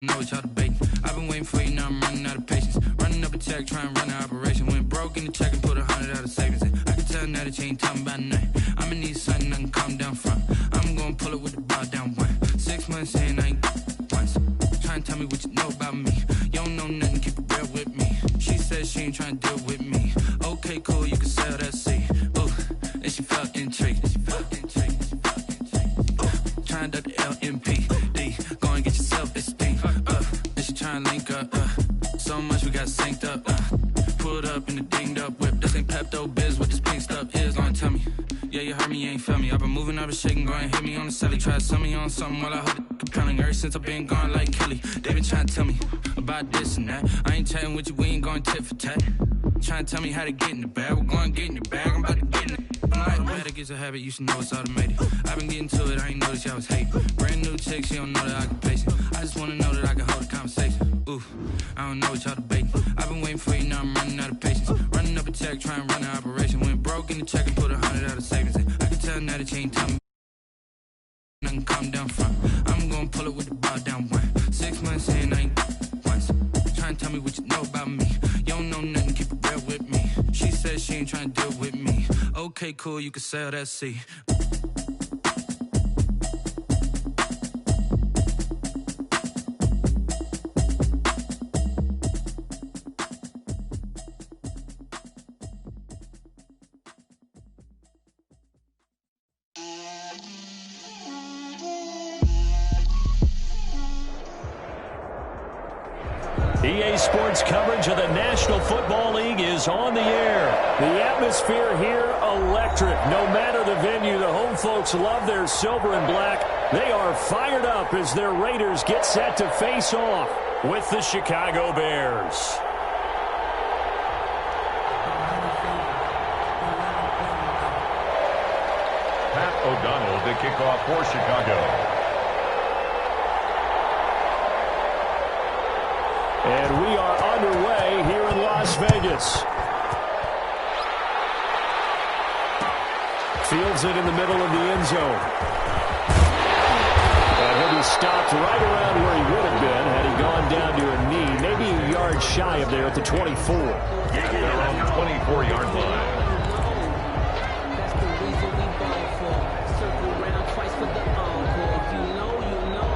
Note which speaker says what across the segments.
Speaker 1: Know what y'all debating. I've been waiting for you, now I'm running out of patience. Running up a check, trying to run an operation. Went broke in the check and put 100 out of savings in. I can tell now that you ain't talking about nothing. I'ma need something I can calm down from. I'm gonna pull it with the bar down one. 6 months saying I ain't once. Trying to tell me what you know about me. You don't know nothing, keep it real with me. She said she ain't trying to deal with me. Okay, cool, you can sell that seat. Ooh, and she felt intrigued. Trying to duck the LMPD. Go and get your self-esteem. And she trying to link up. So much we got synced up. Pulled up in the dinged up whip. This ain't Pepto-Biz, what this pink stuff is. Gonna tell me. Yeah, you heard me, you ain't felt me. I've been moving, I've been shaking, go and hit me on the celly. Try to sell me on something while I hold it compelling. Ever since I've been gone like Kelly. They been trying to tell me about this and that. I ain't chatting with you, we ain't going tit for tat. Trying to tell me how to get in the bag. We're going to get in your bag, I'm about to get in it. I'm like, that gets a habit, you should know it's automated. I've been getting to it, I ain't noticed y'all was hating. Brand new chick, she don't know that I can pace it. I just wanna know that I can hold a conversation. Ooh, I don't know what y'all debating. I've been waiting for you, now I'm running out of patience. Running up a check, trying to run an operation. Went broke in the check and put 100 out of savings in. I can tell now that you ain't telling me nothing, calm down front. I'm gonna pull it with the bar down one. 6 months saying I ain't once. Trying to tell me what you know about me. You don't know nothing, keep it real with me. She said she ain't trying to deal with me. Okay, cool, you can sell that seat.
Speaker 2: EA Sports coverage of the National Football League is on the air. The atmosphere here, electric. No matter the venue, the home folks love their silver and black. They are fired up as their Raiders get set to face off with the Chicago Bears.
Speaker 3: Pat O'Donnell to kick off for Chicago.
Speaker 2: And we are underway here in Las Vegas. Fields it in the middle of the end zone. And he'll be stopped right around where he would have been had he gone down to a knee, maybe a yard shy of there at the 24.
Speaker 3: At their own 24-yard line.
Speaker 4: That's the reason we ball for. Circle around twice for the encore. If you know, you know.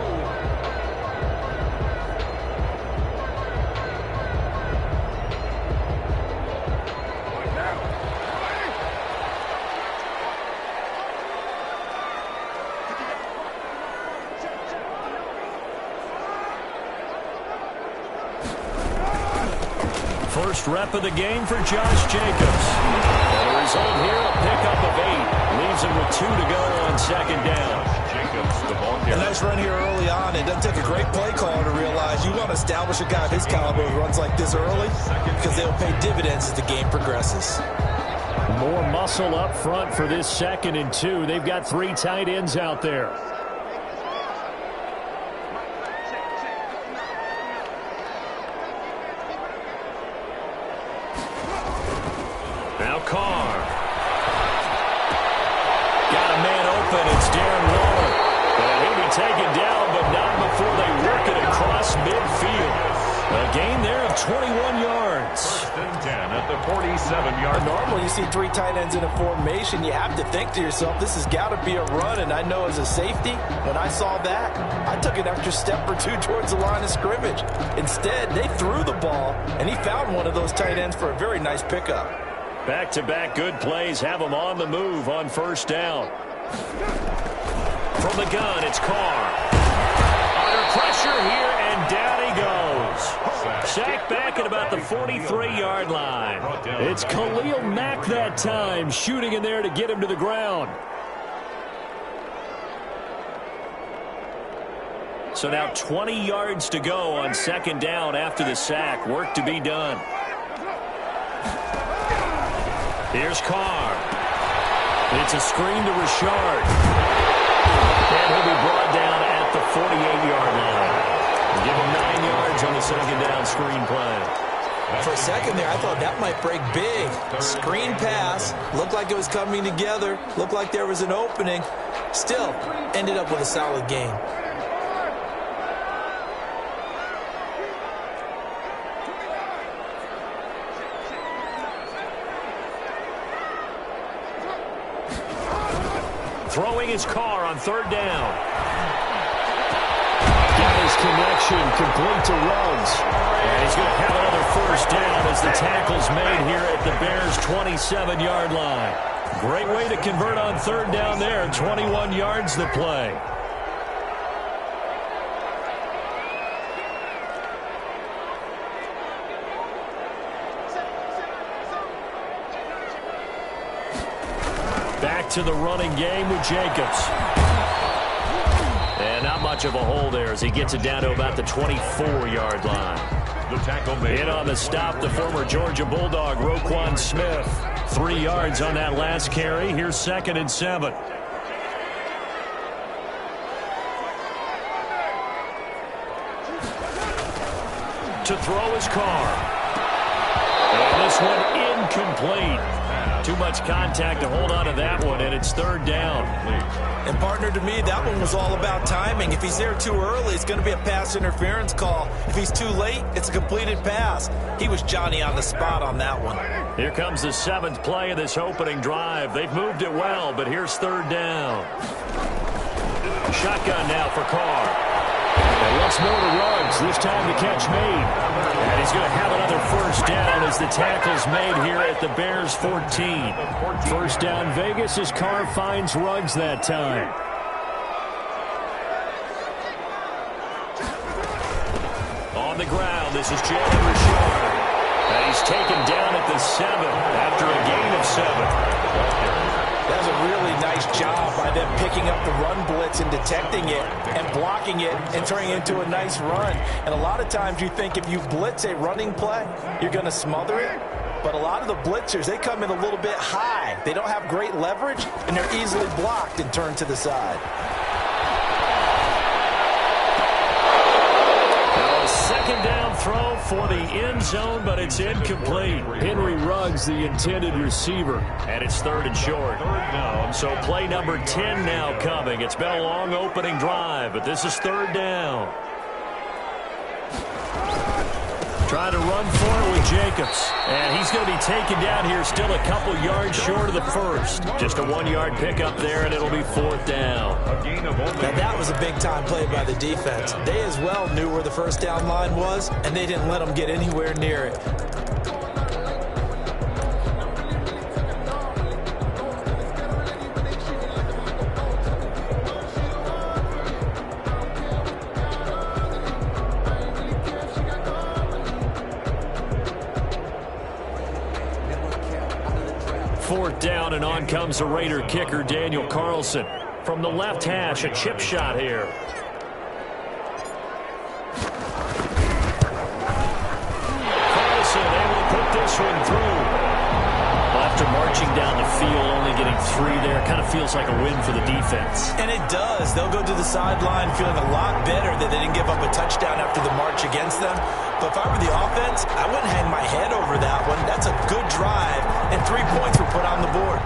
Speaker 2: First rep of the game for Josh Jacobs. And the result here, a pickup of 8. Leaves him with 2 to go on second down.
Speaker 3: Jacobs, the ball carrier.
Speaker 5: A nice run here early on. It doesn't take a great play caller to realize you want to establish a guy of his caliber who runs like this early because they'll pay dividends as the game progresses.
Speaker 2: More muscle up front for this 2nd and 2. They've got 3 tight ends out there. Now Carr. Got a man open. It's Darren Waller. And he'll be taken down, but not before they work it across midfield. A gain there of 21 yards.
Speaker 3: 1st and 10 at the 47-yard line.
Speaker 5: Normally you see 3 tight ends in a formation. You have to think to yourself, this has got to be a run. And I know as a safety, when I saw that, I took an extra step or 2 towards the line of scrimmage. Instead, they threw the ball, and he found one of those tight ends for a very nice pickup.
Speaker 2: Back-to-back good plays have them on the move on 1st down. From the gun, it's Carr. Under pressure here, and down he goes. Sacked back at about the 43-yard line. It's Khalil Mack that time, shooting in there to get him to the ground. So now 20 yards to go on 2nd down after the sack. Work to be done. Here's Carr. It's a screen to Richard. And he'll be brought down at the 48-yard line. Give him 9 yards on the 2nd down screen play.
Speaker 5: For a second there, I thought that might break big. Screen pass. Looked like it was coming together. Looked like there was an opening. Still, ended up with a solid game.
Speaker 2: Throwing his car on third down. Got his connection complete to Ruggs. And he's going to have another first down as the tackle's made here at the Bears' 27-yard line. Great way to convert on third down there. 21 yards the play. Back to the running game with Jacobs. And not much of a hole there as he gets it down to about the 24-yard line.
Speaker 3: The tackle made.
Speaker 2: In on the stop, the former Georgia Bulldog, Roquan Smith. 3 yards on that last carry. Here's 2nd and 7. To throw his car. And this one incomplete. Too much contact to hold on to that one, and it's third down.
Speaker 5: And partner, to me, that one was all about timing. If he's there too early, it's going to be a pass interference call. If he's too late, it's a completed pass. He was Johnny on the spot on that one.
Speaker 2: Here comes the 7th play of this opening drive. They've moved it well, but here's third down. Shotgun now for Carr. And once more to Ruggs, this time the catch made. And he's going to have another first down as the tackle's made here at the Bears' 14. First down Vegas as Carr finds Ruggs that time. On the ground, this is Jalen Richard. And he's taken down at the 7 after a gain of 7.
Speaker 5: That was a really nice job by them picking up the run blitz and detecting it and blocking it and turning it into a nice run. And a lot of times you think if you blitz a running play, you're going to smother it. But a lot of the blitzers, they come in a little bit high. They don't have great leverage, and they're easily blocked and turned to the side.
Speaker 2: Second down throw for the end zone, but it's incomplete. Henry Ruggs, the intended receiver, and it's third and short. So play number 10 now coming. It's been a long opening drive, but this is third down. Trying to run for it with Jacobs. And he's going to be taken down here still a couple yards short of the first. Just a 1-yard pickup there, and it'll be fourth down.
Speaker 5: Now that was a big-time play by the defense. They as well knew where the first down line was, and they didn't let them get anywhere near it.
Speaker 2: Fourth down, and on comes the Raider kicker, Daniel Carlson. From the left hash, a chip shot here. Carlson able to put this one through. Well, after marching down the field, only getting 3 there, kind of feels like a win for the defense.
Speaker 5: And it does. They'll go to the sideline feeling a lot better that they didn't give up a touchdown after the march against them. But if I were the offense, I wouldn't hang my head over that one. That's a good drive, and 3 points were put on the board.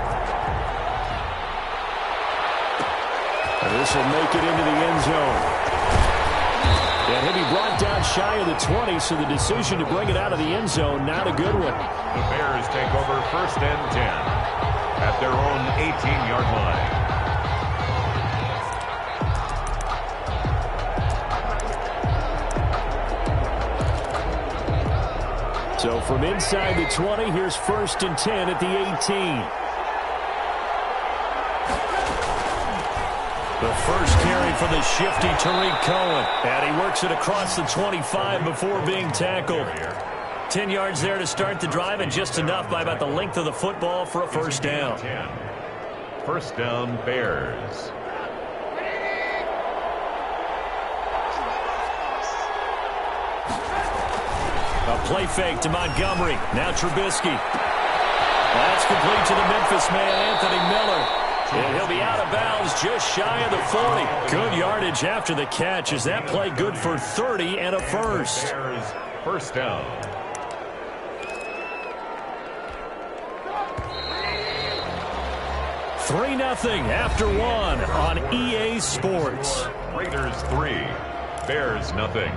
Speaker 2: And this will make it into the end zone. And he'll be brought down shy of the 20, so the decision to bring it out of the end zone, not a good one.
Speaker 3: The Bears take over first and 10 at their own 18-yard line.
Speaker 2: So from inside the 20, here's first and 10 at the 18. The first carry for the shifty Tariq Cohen. And he works it across the 25 before being tackled. 10 yards there to start the drive, and just enough by about the length of the football for a first down.
Speaker 3: First down, Bears.
Speaker 2: A play fake to Montgomery. Now Trubisky. That's complete to the Memphis man, Anthony Miller. And he'll be out of bounds just shy of the 40. Good yardage after the catch. Is that play good for 30 and a first?
Speaker 3: Bears, first down.
Speaker 2: Three 0 after one on EA Sports.
Speaker 3: Raiders 3, Bears nothing.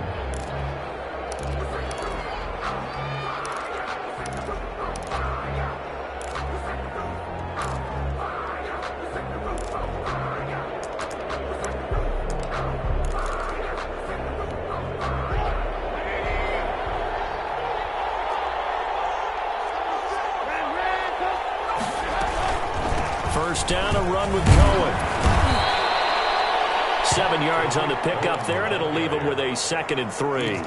Speaker 2: First down, a run with Cohen. 7 yards on the pickup there, and it'll leave him with a 2nd and 3.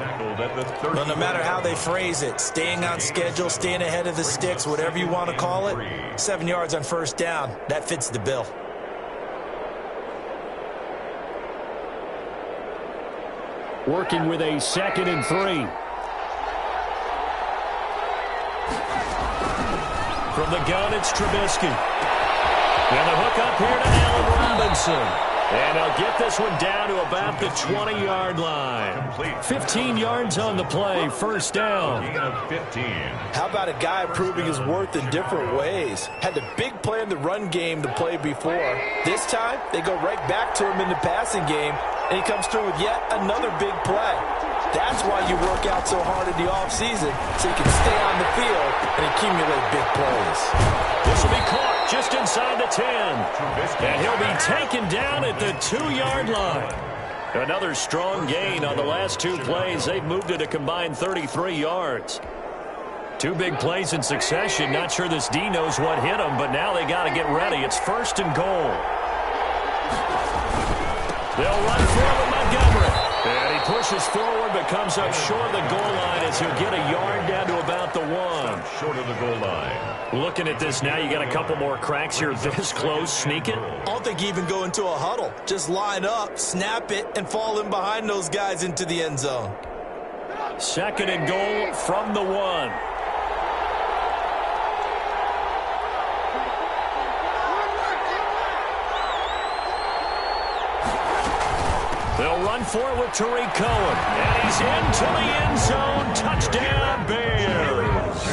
Speaker 5: Well, no matter how they phrase it, staying on schedule, staying ahead of the sticks, whatever you want to call it, 7 yards on first down, that fits the bill.
Speaker 2: Working with a 2nd and 3. From the gun, it's Trubisky. And the hook up here to Allen Robinson. And they'll get this one down to about the 20-yard line. 15 yards on the play, first down.
Speaker 5: How about a guy proving his worth in different ways? Had the big play in the run game to play before. This time, they go right back to him in the passing game, and he comes through with yet another big play. That's why you work out so hard in the offseason, so you can stay on the field and accumulate big plays.
Speaker 2: This will be caught just inside the 10. And he'll be taken down at the 2-yard line. Another strong gain on the last 2 plays. They've moved it a combined 33 yards. 2 big plays in succession. Not sure this D knows what hit him, but now they got to get ready. It's 1st and goal. They'll run for it with Montgomery. And he pushes forward but comes up short of the goal line as he'll get a yard down to about the 1.
Speaker 3: Short of the goal line.
Speaker 2: Looking at this now, you got a couple more cracks here. This close, sneak it.
Speaker 5: I don't think you even go into a huddle. Just line up, snap it, and fall in behind those guys into the end zone.
Speaker 2: 2nd and goal from the 1. They'll run for it with Tariq Cohen. And he's into the end zone. Touchdown, Bears.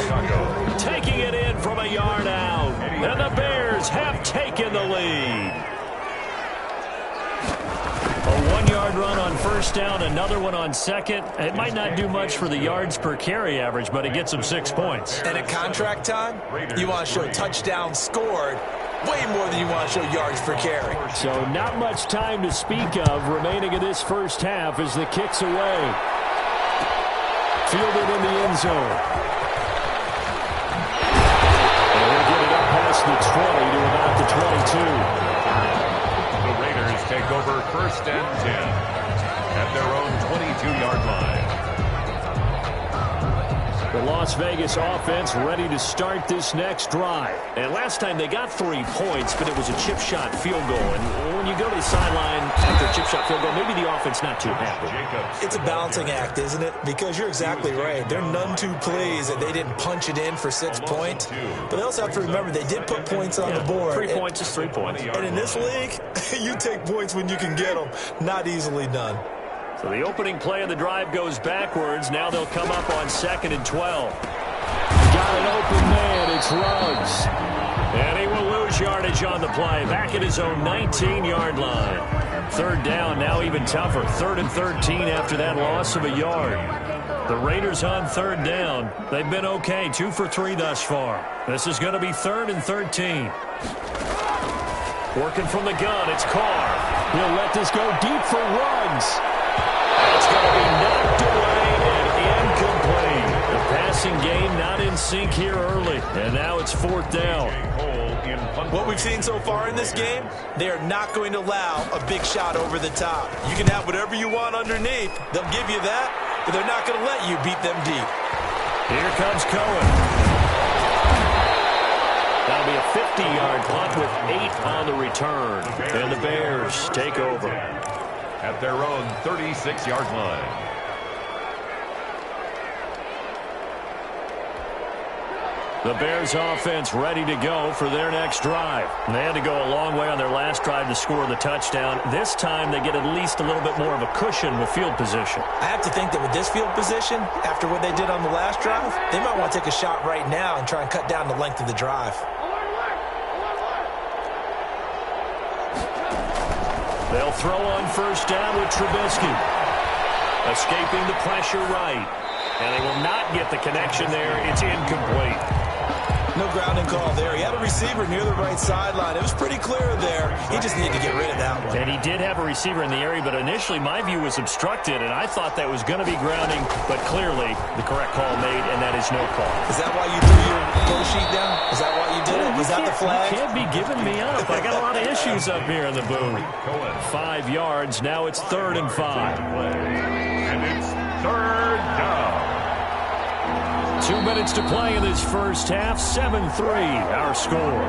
Speaker 2: Taking it in from a yard out. And the Bears have taken the lead. A 1-yard run on first down, another one on second. It might not do much for the yards per carry average, but it gets them 6 points.
Speaker 5: And at contract time, you want to show touchdowns scored way more than you want to show yards per carry.
Speaker 2: So not much time to speak of remaining in this first half as the kick's away. Fielded in the end zone. And we'll get it up past the 20 to about the 22.
Speaker 3: The Raiders take over 1st and 10 at their own 22-yard line.
Speaker 2: The Las Vegas offense ready to start this next drive. And last time they got 3 points, but it was a chip shot field goal. And when you go to the sideline after a chip shot field goal, maybe the offense not too happy.
Speaker 5: It's a balancing act, isn't it? Because you're exactly right. They're none too pleased that they didn't punch it in for 6 points. But they also have to remember they did put points on the board.
Speaker 2: 3 points is 3 points.
Speaker 5: And in this league, you take points when you can get them. Not easily done.
Speaker 2: So the opening play of the drive goes backwards. Now they'll come up on 2nd and 12. Got an open man. It's Ruggs. And he will lose yardage on the play. Back at his own 19-yard line. 3rd down, now even tougher. 3rd and 13 after that loss of a yard. The Raiders on 3rd down. They've been okay. 2 for 3 thus far. This is going to be 3rd and 13. Working from the gun, it's Carr. He'll let this go deep for Ruggs. It's going to be knocked away and incomplete. The passing game not in sync here early. And now it's 4th down.
Speaker 5: What we've seen so far in this game, they are not going to allow a big shot over the top. You can have whatever you want underneath. They'll give you that, but they're not going to let you beat them deep.
Speaker 2: Here comes Cohen. That'll be a 50-yard punt with 8 on the return. And the Bears take over
Speaker 3: at their own 36-yard line.
Speaker 2: The Bears offense ready to go for their next drive. They had to go a long way on their last drive to score the touchdown. This time they get at least a little bit more of a cushion with field position.
Speaker 5: I have to think that with this field position, after what they did on the last drive, they might want to take a shot right now and try and cut down the length of the drive.
Speaker 2: They'll throw on first down with Trubisky. Escaping the pressure right. And they will not get the connection there. It's incomplete.
Speaker 5: No grounding call there. He had a receiver near the right sideline. It was pretty clear there. He just needed to get rid of that one.
Speaker 2: And he did have a receiver in the area, but initially my view was obstructed, and I thought that was going to be grounding, but clearly the correct call made, and that is no call.
Speaker 5: Is that why you threw your goal sheet down? Is that why you did it? Was that the flag?
Speaker 2: You can't be giving me up. I got a lot of issues up here in the booth. 5 yards. Now it's 3rd and 5.
Speaker 3: And it's 3rd down.
Speaker 2: 2 minutes to play in this first half. 7-3 our score.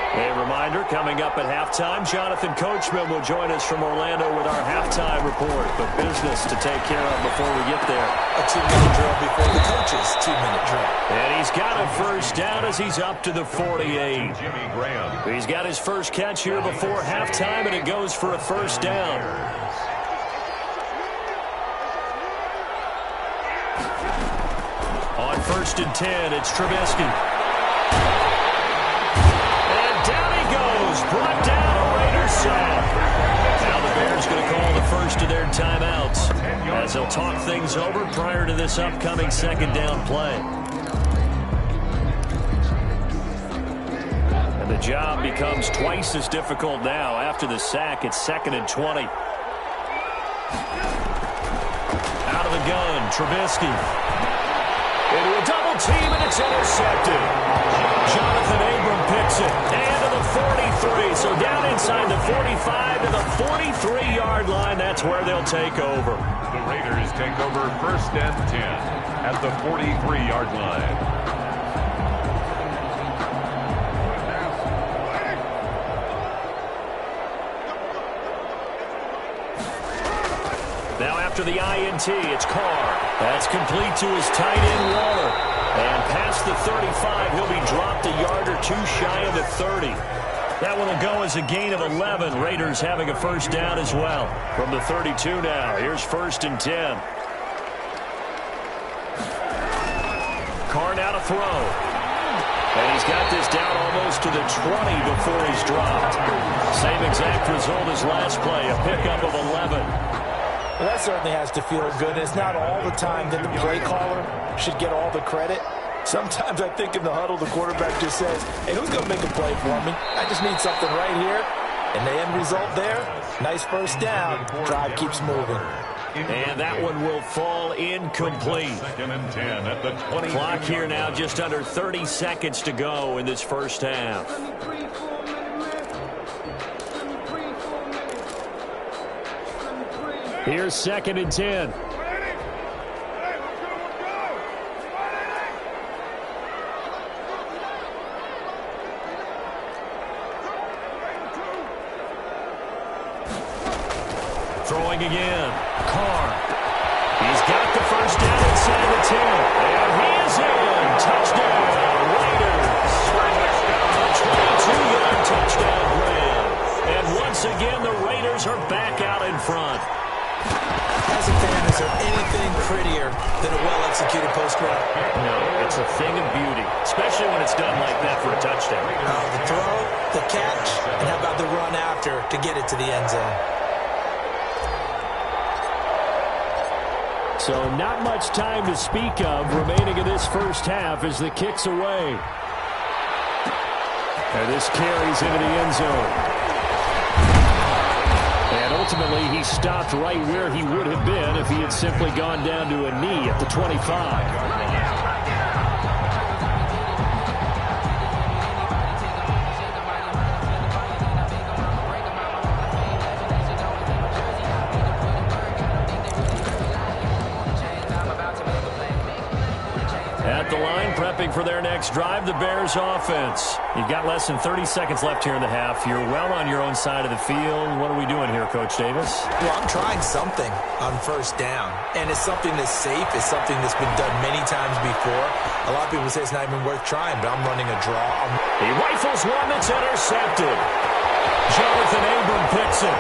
Speaker 2: A reminder, coming up at halftime, Jonathan Coachman will join us from Orlando with our halftime report. But business to take care of before we get there.
Speaker 5: A 2-minute drill before the coach's 2-minute drill.
Speaker 2: And he's got a first down as he's up to the 48.
Speaker 3: Jimmy Graham.
Speaker 2: He's got his first catch here before halftime, and it goes for a first down. On 1st and 10, it's Trubisky. Down he goes, brought down a Raiders sack. Now the Bears going to call the first of their timeouts as they'll talk things over prior to this upcoming 2nd down play. And the job becomes twice as difficult now. After the sack, it's 2nd and 20. Out of the gun, Trubisky. Into a double team, and it's intercepted. Jonathan Abram picks it. And to the 43. So down inside the 45 to the 43-yard line. That's where they'll take over.
Speaker 3: The Raiders take over 1st and 10 at the 43-yard line.
Speaker 2: Now after the INT, it's Carr. That's complete to his tight end, Waller. And past the 35, he'll be dropped a yard or 2 shy of the 30. That one will go as a gain of 11. Raiders having a first down as well. From the 32 now, here's 1st and 10. Carr now to throw. And he's got this down almost to the 20 before he's dropped. Same exact result as last play, a pickup of 11.
Speaker 5: Well, that certainly has to feel good. It's not all the time that the play caller should get all the credit. Sometimes I think in the huddle, the quarterback just says, hey, who's going to make a play for me? I just need something right here. And the end result there, nice first down. Drive keeps moving.
Speaker 2: And that one will fall incomplete.
Speaker 3: 2nd and 10 at the 20.
Speaker 2: Clock here now, just under 30 seconds to go in this first half. Here's 2nd and 10. Throwing again. Carr. He's got the first down inside the 10. And he is in. Touchdown, Raiders. 22-yard touchdown grab. And once again, the Raiders are back out in front.
Speaker 5: As a fan, is there anything prettier than a well-executed post route?
Speaker 2: No, it's a thing of beauty, especially when it's done like that for a touchdown.
Speaker 5: The throw, the catch, and how about the run after to get it to the end zone?
Speaker 2: So not much time to speak of remaining in this first half as the kick's away. And this carries into the end zone. And ultimately, he stopped right where he would have been if he had simply gone down to a knee at the 25. At the line, prepping for their next drive, the Bears offense. You've got less than 30 seconds left here in the half. You're well on your own side of the field. What are we doing here, Coach Davis?
Speaker 5: Well, I'm trying something on first down, and it's something that's safe. It's something that's been done many times before. A lot of people say it's not even worth trying, but I'm running a draw.
Speaker 2: He rifles one that's intercepted. Jonathan Abram picks it.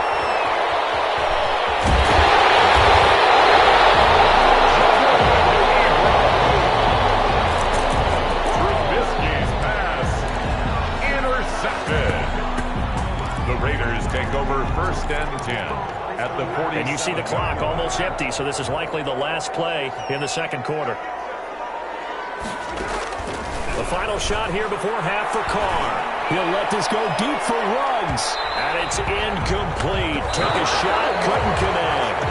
Speaker 3: Take over 1st and 10 at the 40.
Speaker 2: And you see the clock almost empty, so this is likely the last play in the second quarter. The final shot here before half for Carr. He'll let this go deep for Ruggs. And it's incomplete. Took a shot, couldn't connect.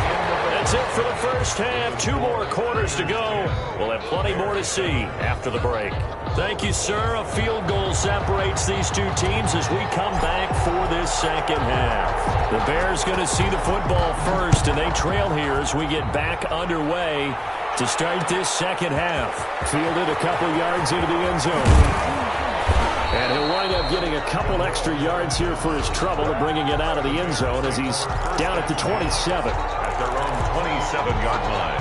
Speaker 2: And that's it for the first half. 2 more quarters to go. We'll have plenty more to see after the break. Thank you, sir. A field goal separates these two teams as we come back for this second half. The Bears going to see the football first, and they trail here as we get back underway to start this second half. Fielded a couple yards into the end zone. And he'll wind up getting a couple extra yards here for his trouble and bringing it out of the end zone as he's down at the 27.
Speaker 3: At their own 27-yard line.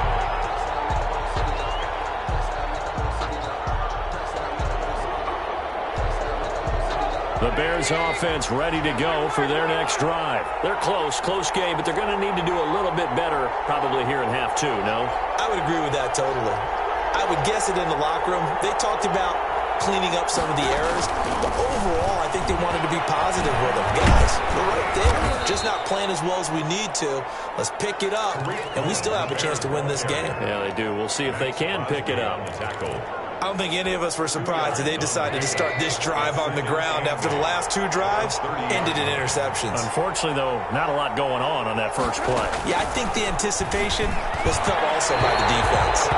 Speaker 2: The Bears offense ready to go for their next drive. They're close game, but they're going to need to do a little bit better probably here in half 2, no?
Speaker 5: I would agree with that totally. I would guess it in the locker room. They talked about cleaning up some of the errors, but overall, I think they wanted to be positive with them. Guys, we're right there. Just not playing as well as we need to. Let's pick it up, and we still have a chance to win this game.
Speaker 2: Yeah, they do. We'll see if they can pick it up.
Speaker 5: I don't think any of us were surprised that they decided to start this drive on the ground after the last 2 drives ended in interceptions.
Speaker 2: Unfortunately, though, not a lot going on that first play.
Speaker 5: Yeah, I think the anticipation was felt also by the defense.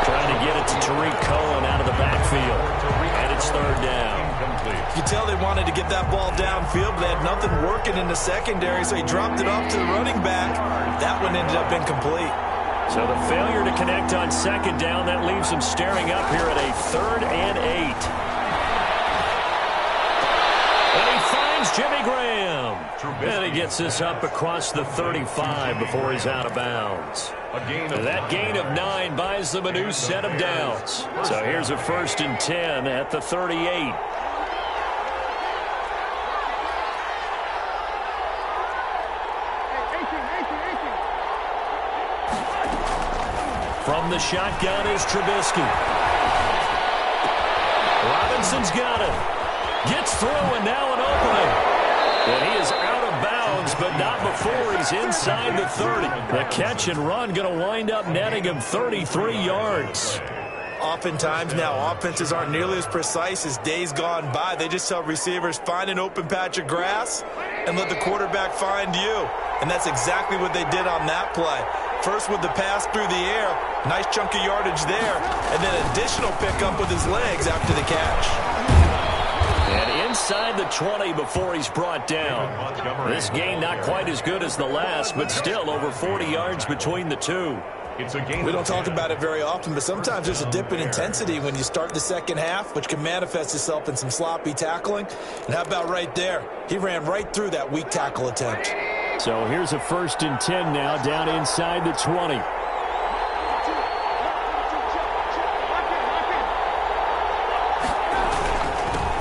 Speaker 2: Trying to get it to Tariq Cohen out of the backfield. And it's 3rd down.
Speaker 5: You can tell they wanted to get that ball downfield, but they had nothing working in the secondary, so he dropped it off to the running back. That one ended up incomplete.
Speaker 2: So the failure to connect on 2nd down, that leaves them staring up here at a 3rd and 8. And he finds Jimmy Graham. And he gets this up across the 35 before he's out of bounds. That gain of 9 buys them a new set of downs. So here's a 1st and 10 at the 38. From the shotgun is Trubisky. Robinson's got it. Gets through and now an opening. And he is out of bounds, but not before he's inside the 30. The catch and run going to wind up netting him 33 yards.
Speaker 5: Oftentimes now, offenses aren't nearly as precise as days gone by. They just tell receivers, find an open patch of grass and let the quarterback find you. And that's exactly what they did on that play. First with the pass through the air, nice chunk of yardage there, and then additional pickup with his legs after the catch.
Speaker 2: And inside the 20 before he's brought down. This gain not quite as good as the last, but still over 40 yards between the two.
Speaker 5: We don't talk about it very often, but sometimes there's a dip in intensity when you start the second half, which can manifest itself in some sloppy tackling. And how about right there? He ran right through that weak tackle attempt.
Speaker 2: So here's a 1st and 10 now down inside the 20.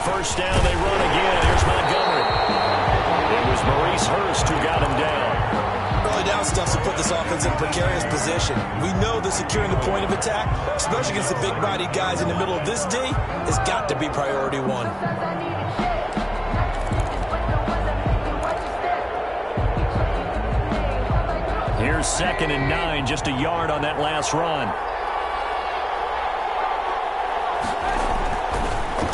Speaker 2: First down, they run again. Here's Montgomery. It was Maurice Hurst who got him down.
Speaker 5: Early down stuff to put this offense in a precarious position. We know that securing the point of attack, especially against the big-bodied guys in the middle of this D, has got to be priority 1.
Speaker 2: Here's 2nd and 9, just a yard on that last run.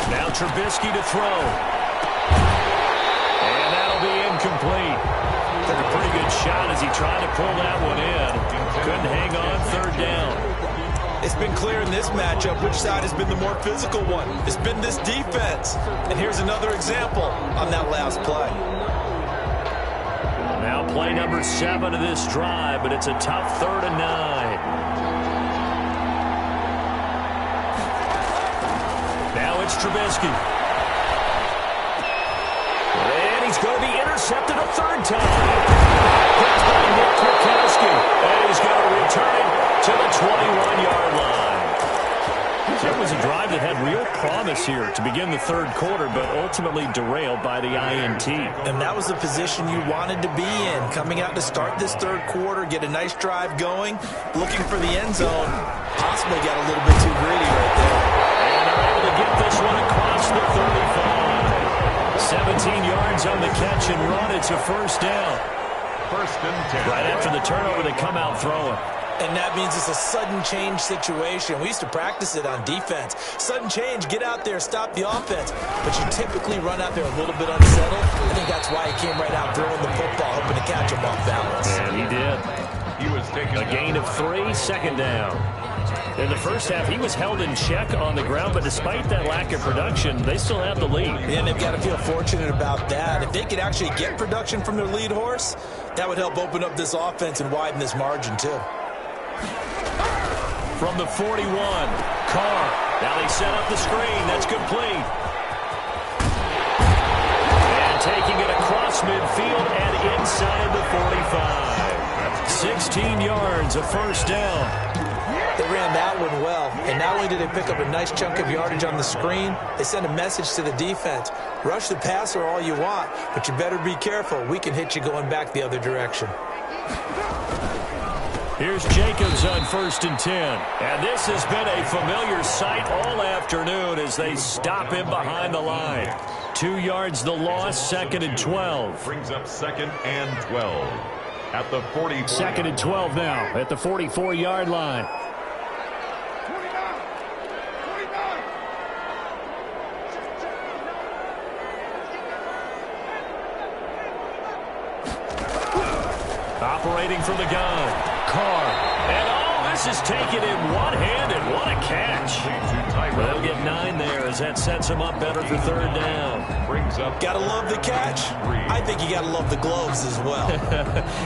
Speaker 2: Now Trubisky to throw. And that'll be incomplete. Took a pretty good shot as he tried to pull that one in. Couldn't hang on 3rd down.
Speaker 5: It's been clear in this matchup which side has been the more physical one. It's been this defense. And here's another example on that last play.
Speaker 2: Now play number 7 of this drive, but it's a tough 3rd and 9. Now it's Trubisky. And he's going to be intercepted a 3rd time. That's by Nick Kwiatkowski. And he's going to return it to the 21-yard line. It was a drive that had real promise here to begin the 3rd quarter, but ultimately derailed by the INT.
Speaker 5: And that was the position you wanted to be in, coming out to start this 3rd quarter, get a nice drive going, looking for the end zone. Possibly got a little bit too greedy right there.
Speaker 2: And they're able to get this one across the 35. 17 yards on the catch and run. It's a 1st down.
Speaker 3: 1st and 10.
Speaker 2: Right after the turnover, they come out throwing.
Speaker 5: And that means it's a sudden change situation. We used to practice it on defense. Sudden change, get out there, stop the offense. But you typically run out there a little bit unsettled. I think that's why he came right out throwing the football, hoping to catch him off balance.
Speaker 2: And he did.
Speaker 3: He was taken
Speaker 2: A gain of 3, second down. In the first half, he was held in check on the ground, but despite that lack of production, they still have the lead.
Speaker 5: And they've got to feel fortunate about that. If they could actually get production from their lead horse, that would help open up this offense and widen this margin, too.
Speaker 2: From the 41, Carr. Now they set up the screen. That's complete. And taking it across midfield and inside the 45. 16 yards, a first down.
Speaker 5: They ran that one well, and not only did they pick up a nice chunk of yardage on the screen, they sent a message to the defense. Rush the passer all you want, but you better be careful. We can hit you going back the other direction.
Speaker 2: Here's Jacobs on 1st and 10. And this has been a familiar sight all afternoon as they stop him behind the line. 2 yards the loss, 2nd and 12.
Speaker 3: brings up 2nd and 12 at the 40.
Speaker 2: 2nd and 12 now at the 44-yard line. Operating from the gun. Carr. And this is taken in one-handed. What a catch. Well, they'll get 9 there as that sets them up better for 3rd down.
Speaker 3: Brings up.
Speaker 5: Gotta love the catch. I think you gotta love the gloves as well.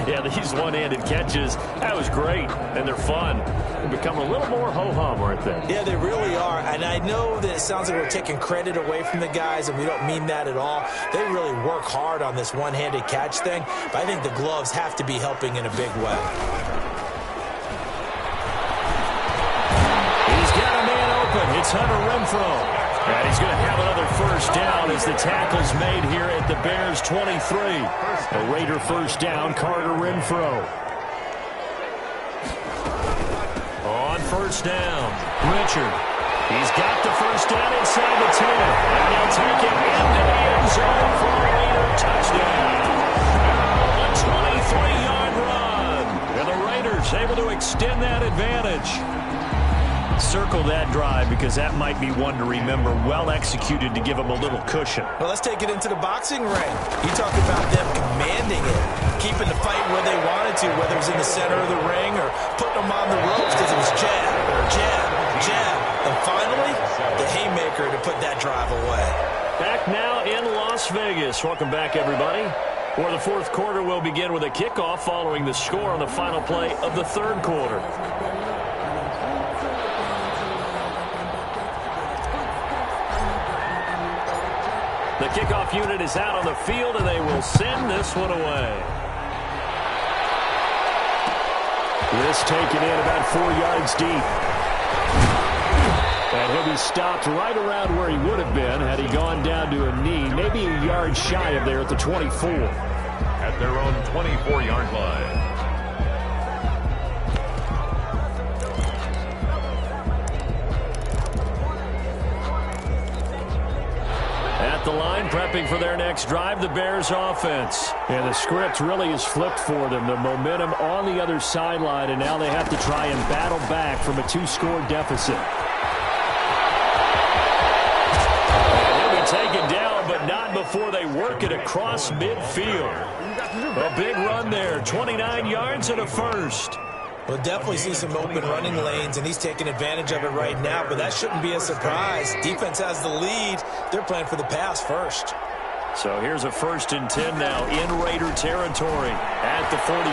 Speaker 2: Yeah, these one-handed catches, that was great. And they're fun. They become a little more ho-hum, aren't they?
Speaker 5: Yeah, they really are. And I know that it sounds like we're taking credit away from the guys, and we don't mean that at all. They really work hard on this one-handed catch thing, but I think the gloves have to be helping in a big way.
Speaker 2: He's got a man open. It's Hunter Renfrow. And he's going to have another first down as the tackle's made here at the Bears' 23. A Raider first down, Carter Renfrow. On first down, Richard. He's got the first down inside the 10. And he'll take it into the end zone for a Raider touchdown. A 23-yard run. And the Raiders able to extend that advantage. Circle that drive because that might be one to remember. Well executed to give them a little cushion.
Speaker 5: Well, let's take it into the boxing ring. You talk about them commanding it, keeping the fight where they wanted to, whether it was in the center of the ring or putting them on the ropes because it was jab, jab, jab. And finally, the haymaker to put that drive away.
Speaker 2: Back now in Las Vegas. Welcome back, everybody. For the 4th quarter, we'll begin with a kickoff following the score on the final play of the 3rd quarter. The kickoff unit is out on the field, and they will send this one away. This taken in about 4 yards deep. And he'll be stopped right around where he would have been had he gone down to a knee, maybe a yard shy of there at the 24.
Speaker 3: At their own 24-yard line.
Speaker 2: At the line, prepping for their next drive, the Bears offense. And the script really is flipped for them. The momentum on the other sideline, and now they have to try and battle back from a 2-score deficit. And he'll be taken down, but not before they work it across midfield. A big run there, 29 yards and a first.
Speaker 5: We'll definitely see some open running lanes, and he's taking advantage of it right now, but that shouldn't be a surprise. Defense has the lead. They're playing for the pass first.
Speaker 2: So here's a 1st and 10 now in Raider territory at the 47.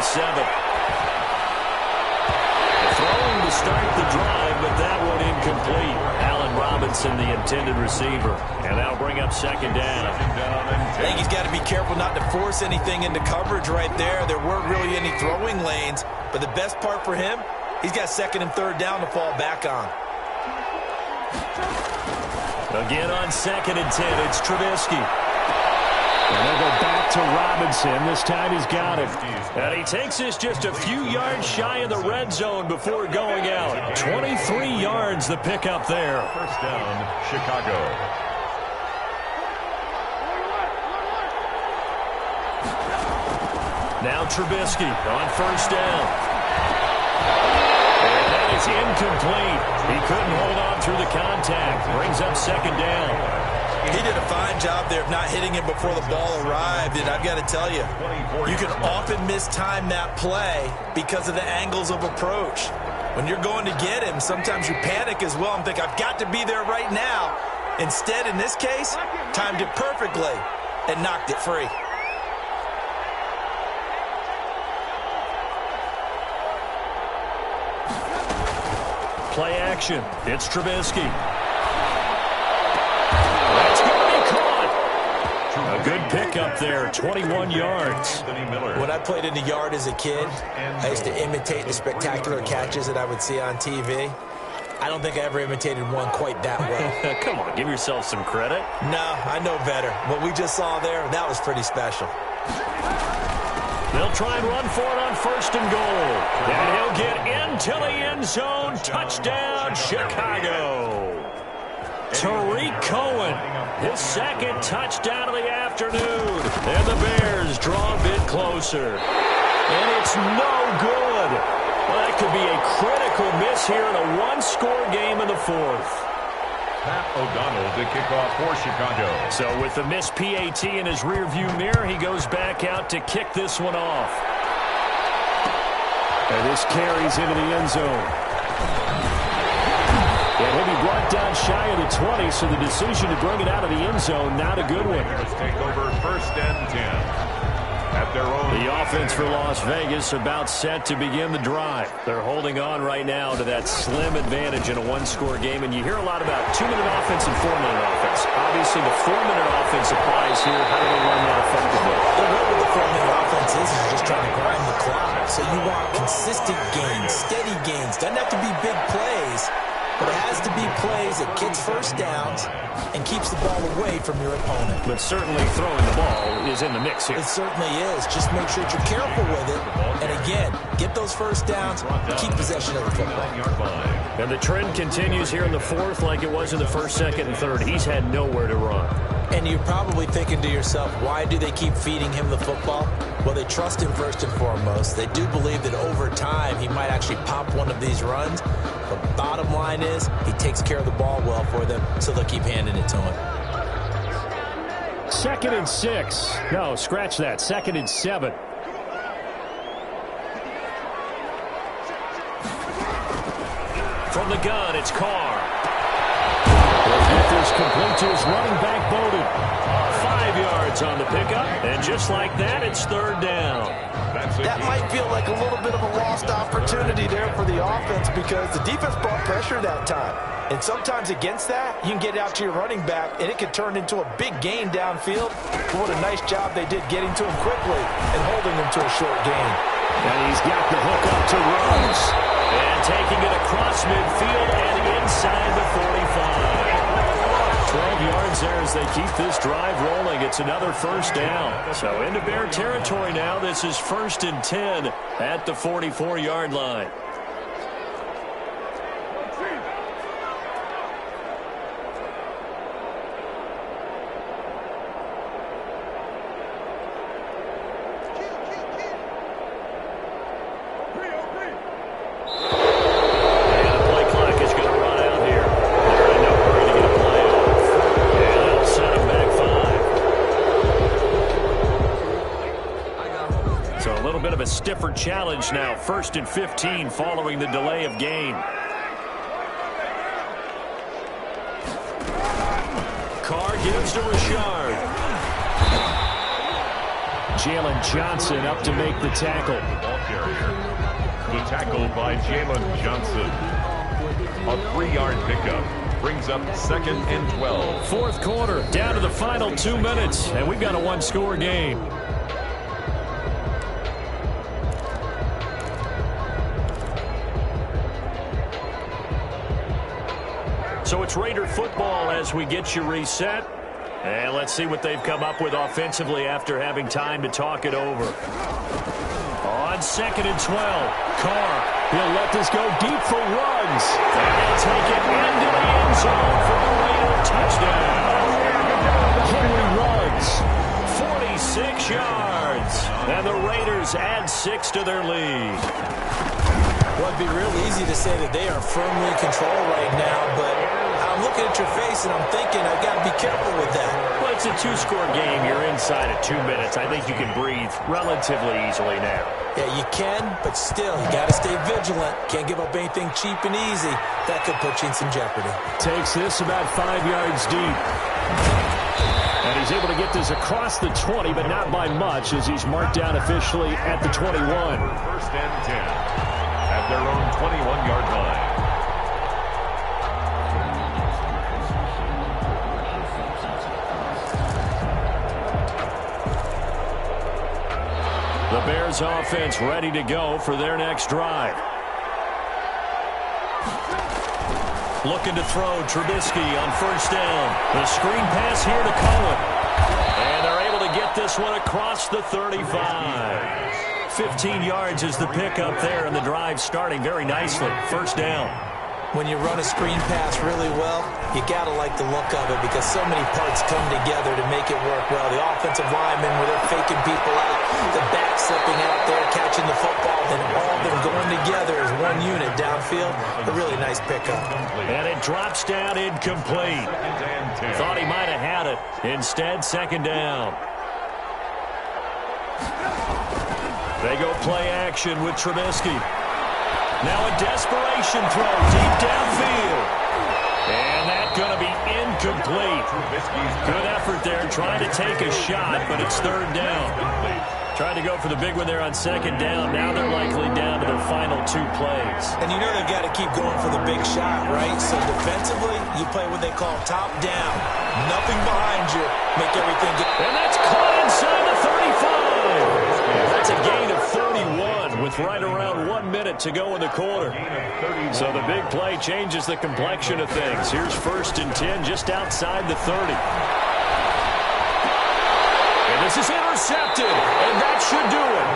Speaker 2: Throwing to start the drive, but that one incomplete. Allen Robinson, the intended receiver. And that'll bring up 2nd down.
Speaker 5: I think he's got to be careful not to force anything into coverage right there. There weren't really any throwing lanes. But the best part for him, he's got 2nd and 3rd down to fall back on.
Speaker 2: Again on 2nd and 10, it's Trubisky. And they'll go back to Robinson. This time he's got it. And he takes this just a few yards shy of the red zone before going out. 23 yards the pickup there.
Speaker 3: First down, Chicago. Now
Speaker 2: Trubisky on 1st down. And that is incomplete. He couldn't hold on through the contact. Brings up second down.
Speaker 5: He did a fine job there of not hitting him before the ball arrived, and I've got to tell you, you can often mistime that play because of the angles of approach. When you're going to get him, sometimes you panic as well and think, I've got to be there right now. Instead, in this case, timed it perfectly and knocked it free.
Speaker 2: Play action. It's Trubisky. That's going to be caught. A good pickup there, 21 yards.
Speaker 5: When I played in the yard as a kid, I used to imitate the spectacular catches that I would see on TV. I don't think I ever imitated one quite that well.
Speaker 2: Come on, give yourself some credit.
Speaker 5: No, I know better. What we just saw there, that was pretty special.
Speaker 2: They'll try and run for it on first and goal. And he'll get into the end zone. Touchdown, Chicago. Tariq Cohen, his second touchdown of the afternoon. And the Bears draw a bit closer. And it's no good. Well, that could be a critical miss here in a one-score game in the fourth.
Speaker 3: Pat O'Donnell to kick off for Chicago.
Speaker 2: So with the missed PAT in his rearview mirror, he goes back out to kick this one off. And this carries into the end zone. And he'll be brought down shy of the 20, so the decision to bring it out of the end zone, not a good one.
Speaker 3: Bears take over first and 10. At their own.
Speaker 2: The offense for Las Vegas about set to begin the drive. They're holding on right now to that slim advantage in a one-score game, and you hear a lot about 2-minute offense and 4-minute offense. Obviously, the 4-minute offense applies here. How do they run that effectively?
Speaker 5: The way with the 4-minute offense is just trying to grind the clock. So you want consistent gains, steady gains. Doesn't have to be big plays, but it has to be plays that gets first downs and keeps the ball away from your opponent.
Speaker 2: But certainly throwing the ball is in the mix here.
Speaker 5: It certainly is. Just make sure that you're careful with it. And again, get those first downs, keep possession of the football.
Speaker 2: And the trend continues here in the fourth like it was in the first, second, and third. He's had nowhere to run.
Speaker 5: And you're probably thinking to yourself, why do they keep feeding him the football? Well, they trust him first and foremost. They do believe that over time he might actually pop one of these runs. The bottom line is he takes care of the ball well for them, so they'll keep handing it to him.
Speaker 2: 2nd and 6. No, scratch that. 2nd and 7. From the gun, it's Carr. He'll get this complete to his running back, Bowden. 5 yards on the pickup, and just like that, it's third down.
Speaker 5: That might feel like a little bit of a lost opportunity there for the offense because the defense brought pressure that time. And sometimes against that, you can get out to your running back, and it can turn into a big gain downfield. But what a nice job they did getting to him quickly and holding him to a short gain.
Speaker 2: And he's got the hook up to Rose. And taking it across midfield and inside the 45. 12 yards there as they keep this drive rolling. It's another first down. So into Bear territory now. This is 1st and 10 at the 44-yard line. Stiffer challenge now, 1st and 15 following the delay of game. Carr gives to Richard. Jalen Johnson up to make the tackle.
Speaker 3: The tackle by Jalen Johnson. A 3-yard pickup brings up 2nd and 12.
Speaker 2: Fourth quarter, down to the final 2 minutes, and we've got a one-score game. So it's Raider football as we get you reset. And let's see what they've come up with offensively after having time to talk it over. On 2nd and 12, Carr, he'll let this go deep for runs. And he'll take it into the end zone for the Raider touchdown. Henry runs 46 yards. And the Raiders add 6 to their lead.
Speaker 5: Well, it'd be real easy to say that they are firmly in control right now, but I'm looking at your face and I'm thinking I've got to be careful with that.
Speaker 2: Well, it's a two-score game. You're inside of 2 minutes. I think you can breathe relatively easily now.
Speaker 5: Yeah, you can, but still, you got to stay vigilant. Can't give up anything cheap and easy. That could put you in some jeopardy.
Speaker 2: Takes this about 5 yards deep. And he's able to get this across the 20, but not by much, as he's marked down officially at the 21.
Speaker 3: First and 10 at their own 21-yard line.
Speaker 2: The Bears offense ready to go for their next drive. Looking to throw Trubisky on first down. The screen pass here to Cohen. And they're able to get this one across the 35. 15 yards is the pickup there, and the drive starting very nicely. First down.
Speaker 5: When you run a screen pass really well, you got to like the look of it because so many parts come together to make it work well. The offensive linemen, where they're faking people out, the back slipping out there, catching the football, then all of them going together as one unit downfield. A really nice pickup.
Speaker 2: And it drops down incomplete. Thought he might have had it. Instead, second down. They go play action with Trubisky. Now a desperation throw deep downfield. And that's going to be incomplete. Good effort there trying to take a shot, but it's third down. Tried to go for the big one there on second down. Now they're likely down to their final 2 plays.
Speaker 5: And you know they've got to keep going for the big shot, right? So defensively, you play what they call top down. Nothing behind you. Make everything get...
Speaker 2: And that's caught inside the 35. That's a gain of 31 with right around 1 minute to go in the quarter. So the big play changes the complexion of things. Here's first and 10 just outside the 30. And this is intercepted, and that should do it.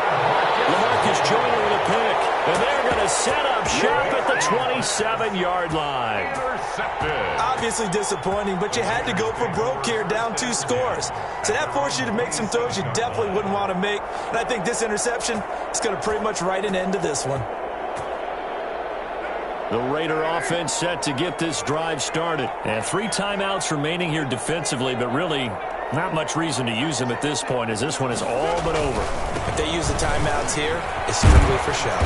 Speaker 2: LaMarcus Joyner with a pick, and they're going to set up shop at the 27-yard line.
Speaker 5: Obviously disappointing, but you had to go for broke here, down 2 scores. So that forced you to make some throws you definitely wouldn't want to make. And I think this interception is going to pretty much write an end to this one.
Speaker 2: The Raider offense set to get this drive started. And 3 timeouts remaining here defensively, but really not much reason to use them at this point, as this one is all but over.
Speaker 5: If they use the timeouts here, it's strictly for show.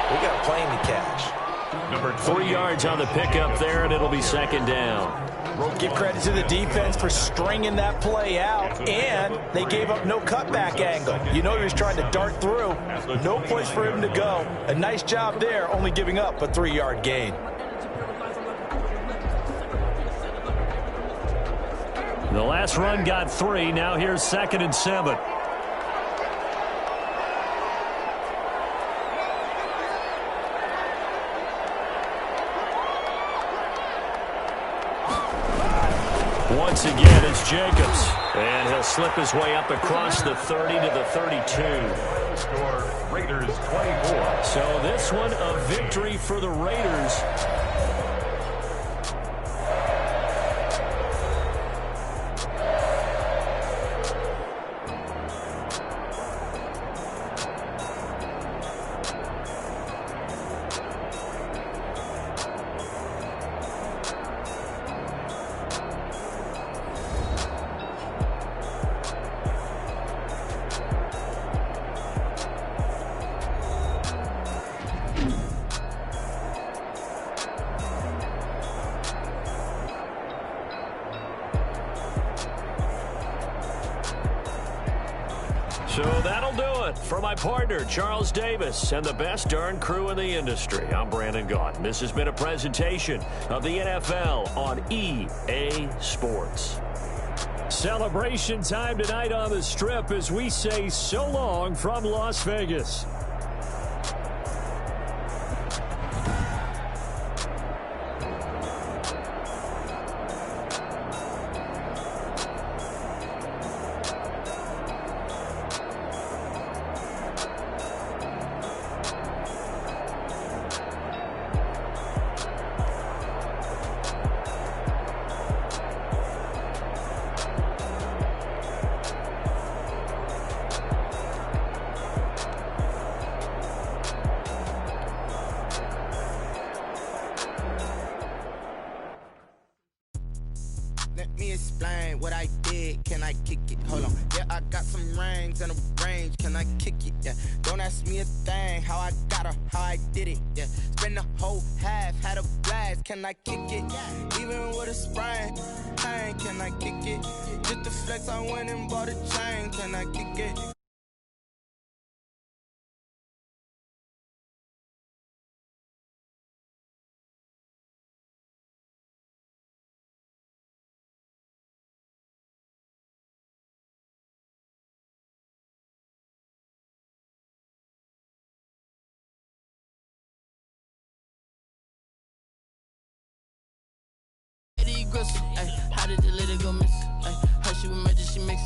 Speaker 5: We got a plane to catch.
Speaker 2: Number 3 yards on the pickup there, and it'll be second down.
Speaker 5: Give credit to the defense for stringing that play out, and they gave up no cutback angle. You know he was trying to dart through. No place for him to go. A nice job there, only giving up a 3-yard gain.
Speaker 2: The last run got 3. Now here's second and 7. Once again, it's Jacobs. And he'll slip his way up across the 30 to the 32.
Speaker 3: Score, Raiders 24.
Speaker 2: So this one, a victory for the Raiders. So that'll do it for my partner, Charles Davis, and the best darn crew in the industry. I'm Brandon Gaudin. This has been a presentation of the NFL on EA Sports. Celebration time tonight on the Strip as we say so long from Las Vegas.
Speaker 6: explain what I did. Can I kick it? Hold on. Yeah, I got some rings and a range. Can I kick it? Yeah. Don't ask me a thing. How I got her, how I did it. Yeah. Spend the whole half, had a blast. Can I kick it? Even with a sprain. Hey, can I kick it? Just the flex, I went and bought a chain. Can I kick it?
Speaker 7: How did the lady go miss? How she was magic, she mix.